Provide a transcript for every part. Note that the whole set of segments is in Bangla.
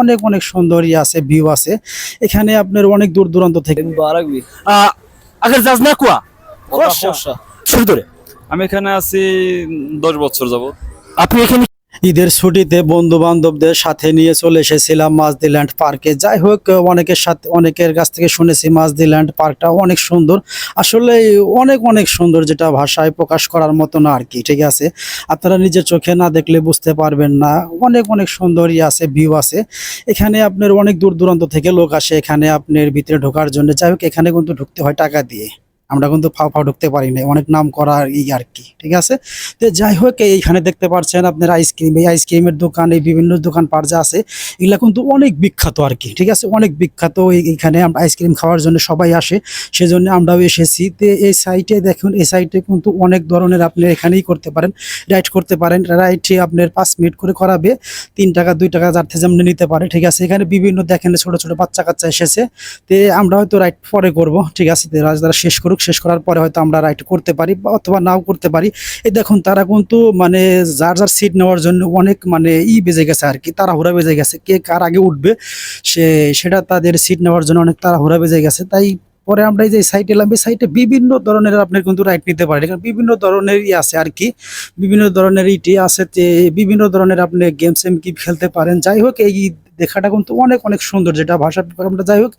অনেক অনেক সুন্দর আছে, ভিউ আছে এখানে আপনার অনেক দূর দূরান্ত থেকে। अगर जाजना कुआ শুরু করে আমি এখানে আছি 10 বছর যাবত। আপনি এখানে ঈদের ছুটিতে বন্ধু বান্ধবদের সাথে নিয়ে চলে এসেছিলাম মাজদিল্যান্ড পার্কে। যাই হোক, অনেকের কাছ থেকে শুনেছি মাজদিল্যান্ড পার্কটা অনেক সুন্দর, আসলে অনেক অনেক সুন্দর, যেটা ভাষায় প্রকাশ করার মতো না আর কি। ঠিক আছে, আপনারা নিজের চোখে না দেখলে বুঝতে পারবেন না। অনেক অনেক সুন্দর আছে, ভিউ আছে এখানে আপনার অনেক দূর দূরান্ত থেকে লোক আসে এখানে আপনার ভিতরে ঢোকার জন্য। যাই হোক, এখানে কিন্তু ঢুকতে হয় টাকা দিয়ে, আমরা কিন্তু ফাও ঢুকতে পারি না, অনেক নাম করা আর কি। ঠিক আছে, তো যাই হোক, এইখানে দেখতে পাচ্ছেন আপনার আইসক্রিম, এই আইসক্রিমের দোকান, এই বিভিন্ন দোকান পাট যা আছে এগুলা কিন্তু অনেক বিখ্যাত আর কি। ঠিক আছে, অনেক বিখ্যাত। এইখানে আমরা আইসক্রিম খাওয়ার জন্য সবাই আসে, সেজন্য আমরাও এসেছি। তো এই সাইটে দেখুন, এই সাইটে কিন্তু অনেক ধরনের আপনি এখানেই করতে পারেন, রাইড করতে পারেন। রাইডে আপনার 5 মিনিট করে করাবে, 3 টাকা 2 টাকা যার থেকে যেমন নিতে পারে। ঠিক আছে, এখানে বিভিন্ন দেখেন ছোট ছোট বাচ্চা কাচ্চা এসেছে। তো আমরা হয়তো রাইড পরে করব। ঠিক আছে, তারা শেষ করুক, শেষ করার পরে হয়তো আমরা রাইড করতে পারি অথবা নাও করতে পারি। এই দেখুন, তারা কিন্তু মানে যার যার সিট নেওয়ার জন্য অনেক মানে বেজে গেছে আর কি, তাড়াহুড়া বেজে গেছে, কে কার আগে উঠবে সেটা তাদের সিট নেওয়ার জন্য অনেক তাড়াহুড়া বেজে গেছে। তাই পরে আমরা এই যে সাইটে এলাম, এই সাইটে বিভিন্ন ধরনের আপনি কিন্তু রাইড নিতে পারেন। এখানে বিভিন্ন ধরনের আছে আর কি, বিভিন্ন ধরনের আছে, বিভিন্ন ধরনের আপনি গেমস কি খেলতে পারেন। যাই হোক, এই দেখাটা কিন্তু অনেক অনেক সুন্দর, যেটা ভাষা আমরা। যাই হোক,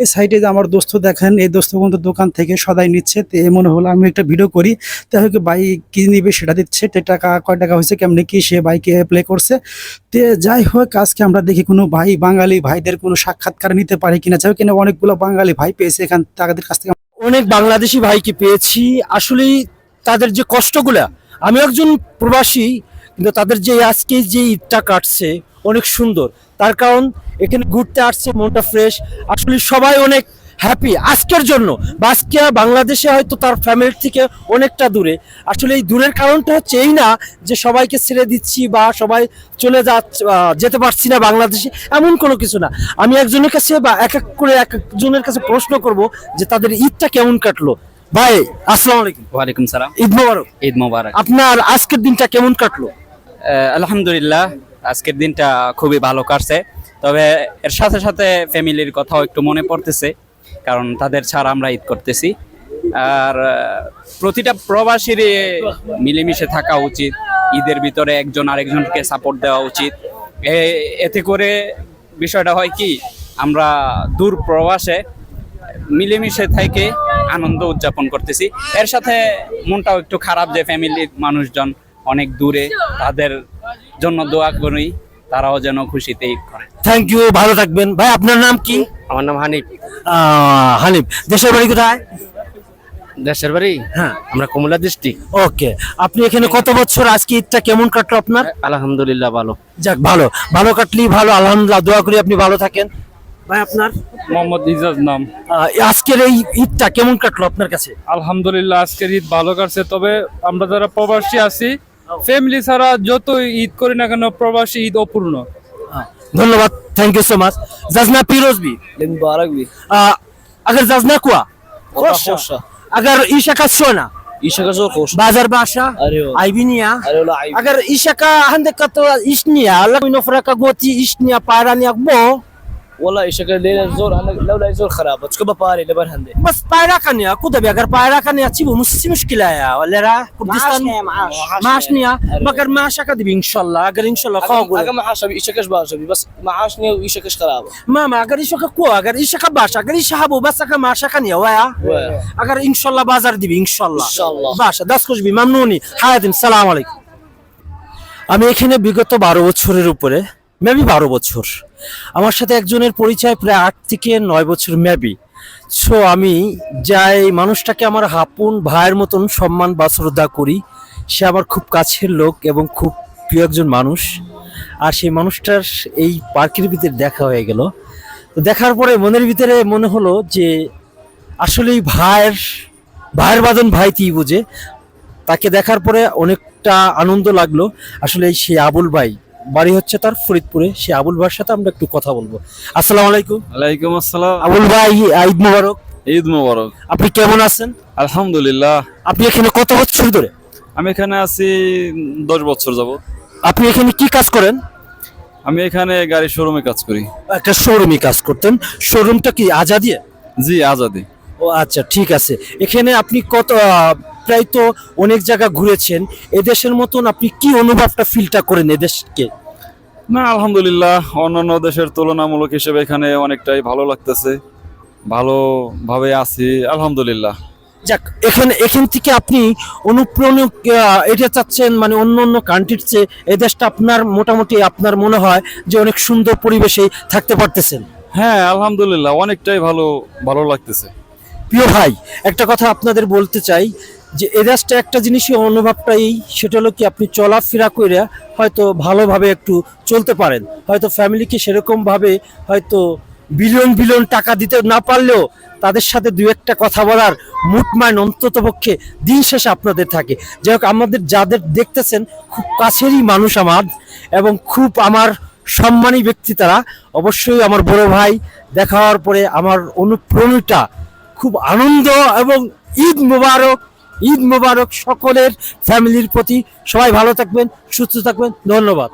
এই সাইডে যে আমার দোস্ত দেখেন, এই দোস্ত কিন্তু দোকান থেকে সদাই নিচ্ছে। তো মনে হলো আমি একটা ভিডিও করি, তাই হোক বাইক কি নিবে সেটা দিচ্ছে, টাকা কয় টাকা হয়েছে কেমনি কি সে বাইকে প্লে করছে। তো যাই হোক, আজকে আমরা দেখি কোনো ভাই বাঙালি ভাইদের কোনো সাক্ষাৎকার নিতে পারে কিনা। যাই হোক, কিনা অনেকগুলো বাঙালি ভাই পেয়েছে এখান তাদের কাছ থেকে। অনেক বাংলাদেশি ভাইকে পেয়েছি, আসলে তাদের যে কষ্টগুলা, আমি একজন প্রবাসী, কিন্তু তাদের যে আজকে যে ঈদটা কাটছে অনেক সুন্দর। তার কারণ এখানে ঘুরতে আসছে, মনটা ফ্রেশ, আসলে সবাই অনেক হ্যাপি আজকের জন্য। বা আজকে বাংলাদেশে হয়তো তার ফ্যামিলি থেকে অনেকটা দূরে। আসলে এই দূরের কারণটা হচ্ছে এই না যে সবাইকে ছেড়ে দিচ্ছি বা সবাই চলে যেতে পারছি না বাংলাদেশে, এমন কোনো কিছু না। আমি একজনের কাছে বা এক এক করে এক একজনের কাছে প্রশ্ন করব যে তাদের ঈদটা কেমন কাটলো। ভাই আসসালামু আলাইকুম। ওয়ালাইকুম সালাম। ঈদ মোবারক। ঈদ মোবারক। আপনার আজকের দিনটা কেমন কাটলো? আলহামদুলিল্লাহ, আজকের দিনটা খুবই ভালো কাটছে। তবে এর সাথে সাথে ফ্যামিলির কথাও একটু মনে পড়তেছে, কারণ তাদের ছাড়া আমরা ঈদ করতেছি। আর প্রতিটা প্রবাসীর মিলেমিশে থাকা উচিত, ঈদের ভিতরে একজন আরেকজনকে সাপোর্ট দেওয়া উচিত। এতে করে বিষয়টা হয় কি, আমরা দূর প্রবাসে মিলেমিশে থেকে আনন্দ উদযাপন করতেছি। এর সাথে মনটাও একটু খারাপ যে ফ্যামিলির মানুষজন অনেক দূরে, তাদের জন্য দোয়া করি তারাও যেন খুশিতে ঈদ করে। থ্যাংক ইউ, ভালো থাকবেন। ভাই আপনার নাম কি? আমার নাম হানিফ। হানিফ, দেশের বাড়ি কোথায়? দেশের বাড়ি হ্যাঁ, আমরা কুমিল্লা ডিস্ট্রিক্ট। ওকে। আপনি এখানে কত বছর, আজকে ঈদটা কেমন কাটলো আপনার? আলহামদুলিল্লাহ ভালো। যাক, ভালো ভালো কাটলেই ভালো, আলহামদুলিল্লাহ, দোয়া করি আপনি ভালো থাকেন। ভাই আপনার? মোহাম্মদ ইজাজ নাম। আজকের এই ঈদটা কেমন কাটলো আপনার কাছে? আলহামদুলিল্লাহ, আজকের ঈদ ভালো কাটছে। তবে আমরা যারা প্রবাসী আছি, ফ্যামিলি ছাড়া যত ঈদ করি না কেন, প্রবাসী ঈদ অপূর্ণ। ধন্যবাদ, থ্যাংক ইউ সো মাচ। জাজনা পিরোজ भी मुबारक भी। अगर जाजना कुआ خوش अगर ईशा का सोना ईशा का जोर خوش बाजार बाशा अरे वाह। आईबिनिया अरे والله عيب अगर ईशा का हंदे का तो इशनिया लग नफरा का गोती इशनिया पारानी अकबो والله ईशा का ليله زور انا لولا زور خراب تشكب باري لبر هندي बस पायरा कन्या कुदा भी अगर पायरा कन्या चिबो मुस्सी मुश्किल है वला रा कुर्दिस्तान معاش نيا मगर माशा का दिबी इंशाल्लाह अगर इंशाल्लाह खाओ اقا معاش ईशा كش باشبي بس معاشني وईशा كش خراب मामा अगर ईशा का को अगर ईशा का बाशा अगर ईशा हबो बस का माशा कन्या वाया अगर इंशाल्लाह बाजार दिबी इंशाल्लाह बाशा 10 खुश भी ममनूनी हायदिन সালাম আলাইকুম। আমি এখানে বিগত 12 বছরের উপরে, মেবি 12 বছর, আমার সাথে একজনের পরিচয় প্রায় 8 থেকে 9 বছর মেবি। সো আমি যাই মানুষটাকে আমার হাপুন ভাইয়ের মতন সম্মান বা শ্রদ্ধা করি, সে আমার খুব কাছের লোক এবং খুব প্রিয় একজন মানুষ। আর সেই মানুষটার এই পার্কের ভিতরে দেখা হয়ে গেল। তো দেখার পরে মনের ভিতরে মনে হলো যে আসলেই ভাইয়ের বাদন ভাই কি বুঝে। তাকে দেখার পরে অনেকটা আনন্দ লাগলো। আসলে সেই আবুল ভাই, বাড়ি হচ্ছে তার ফরিদপুরে, সেই আবুল ভাইয়ের সাথে আমরা একটু কথা বলবো। আসসালামু আলাইকুম। ওয়ালাইকুম আসসালাম। আবুল ভাই, ঈদ মোবারক। ঈদ মোবারক। আপনি কেমন আছেন? আলহামদুলিল্লাহ। আপনি এখানে কত বছর ধরে? আমি এখানে আছি 10 বছর যাবত। আপনি এখানে কি কাজ করেন? আমি এখানে গাড়ির শোরুমে কাজ করি। একটা শোরুমে কাজ করতেন, শোরুমটা কি আজাদিয়া? জি, আজাদি। ও আচ্ছা, ঠিক আছে। এখানে আপনি কত প্রায় তো অনেক জায়গা ঘুরেছেন, এদেশের মতন আপনি কি অনুভবটা ফিলটা করেন এদেশকে? না, আলহামদুলিল্লাহ অন্যান্য দেশের তুলনামূলক হিসেবে এখানে অনেকটাই ভালো লাগতেছে, ভালোভাবে আছি আলহামদুলিল্লাহ। যাক, এখান থেকে আপনি অনুপ্রাণিত এটা চাচ্ছেন, মানে অন্য অন্য কান্ট্রির চেয়ে এই দেশটা আপনার মোটামুটি আপনার মনে হয় যে অনেক সুন্দর পরিবেশে থাকতে পারতেছেন? হ্যাঁ, আলহামদুলিল্লাহ অনেকটাই ভালো লাগতেছে। প্রিয় ভাই, একটা কথা আপনাদের বলতে চাই যে এ দেশটা একটা জিনিসই অনুভবটা এই, সেটা হলো কি আপনি চলাফেরা করে হয়তো ভালোভাবে একটু চলতে পারেন, হয়তো ফ্যামিলিকে সেরকমভাবে হয়তো বিলিয়ন বিলিয়ন টাকা দিতে না পারলেও তাদের সাথে দু একটা কথা বলার মুড মাইন্ড অন্তত পক্ষে দিন শেষে আপনাদের থাকে। যাই হোক, আমাদের যাদের দেখতেছেন খুব কাছেরই মানুষ আমার, এবং খুব আমার সম্মানী ব্যক্তি তারা। অবশ্যই আমার বড় ভাই, দেখা হওয়ার পরে আমার অনুপ্রাণিতা খুব আনন্দ, এবং ঈদ মোবারক, ঈদ মোবারক সকলের ফ্যামিলির প্রতি। সবাই ভালো থাকবেন, সুস্থ থাকবেন, ধন্যবাদ।